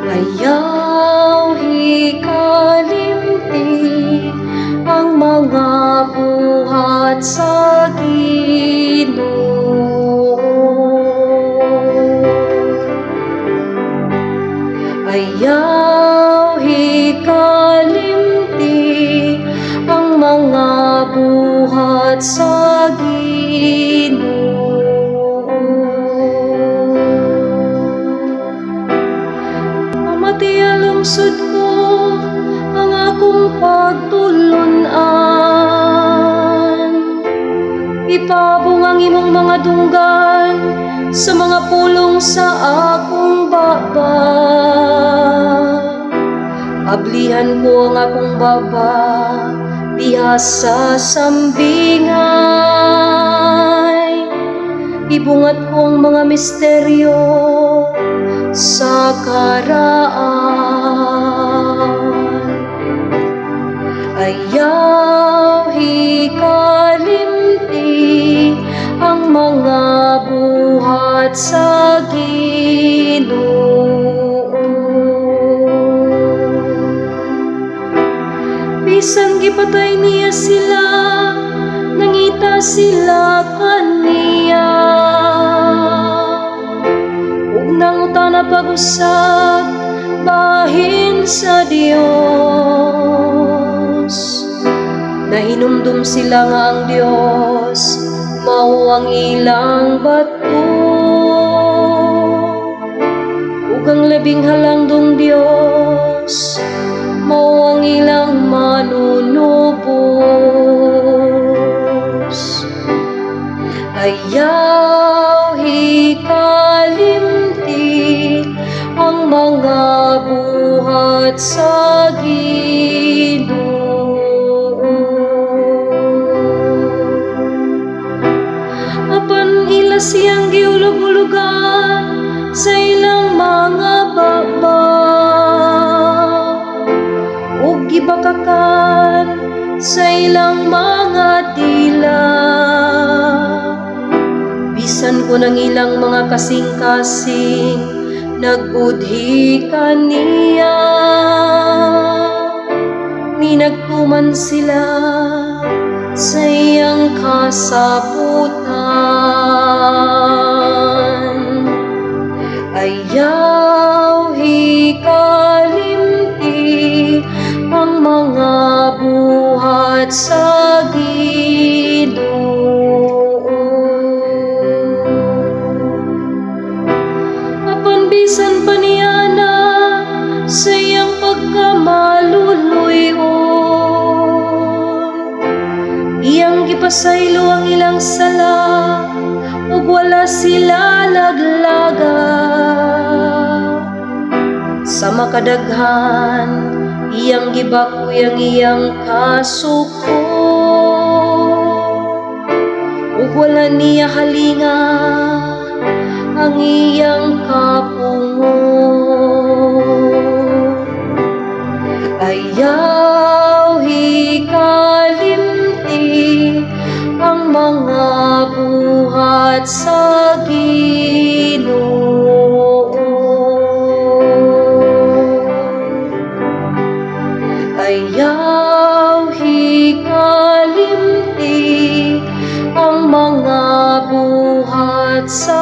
Ayaw hikalimti ang mga buhat sa Ginoo. Ayaw hikalimti ang mga buhat sa Ginoo. Lungsod ko ang akong pagtulunan, ipabong ang imong mga dunggan sa mga pulong sa akong baba. Ablihan ko ang akong baba diha sa sambingay, ibungat ko ang mga misteryo sa karaan. Ayaw hikalimti ang mga buhat sa Ginoo. Bisan gipatay niya sila, nangita sila kaniya. Nang utana pag-usap bahin sa Dios, nahinumdum sila nga ang Dios mao ang ilang bato, ug ang labing halangdong Dios mao ang ilang manunubos. Ayaw hikalimti ang mga buhat sa Ginoo. Apan ila siyang giulog-ulugan sa ilang mga baba, ug gibakakan sa ilang mga dila. Bisan ko ng ilang mga kasing-kasing nagudhi kaniya, ni nagtuman sila sa iyang kasaputan. Ayaw hikalimti ang mga buhat sa Ginoo. Bisan pa niya na sa iyang pagkamaluluyon, iyang gipasaylo ang ilang sala, ug wala sila laglaga. Sa makadaghan, iyang gibakoy ang iyang kasuko, ug wala niya halinga ang iyang kapungo. Ayaw hikalimti ang mga buhat sa Ginoo. Ayaw hikalimti ang mga buhat sa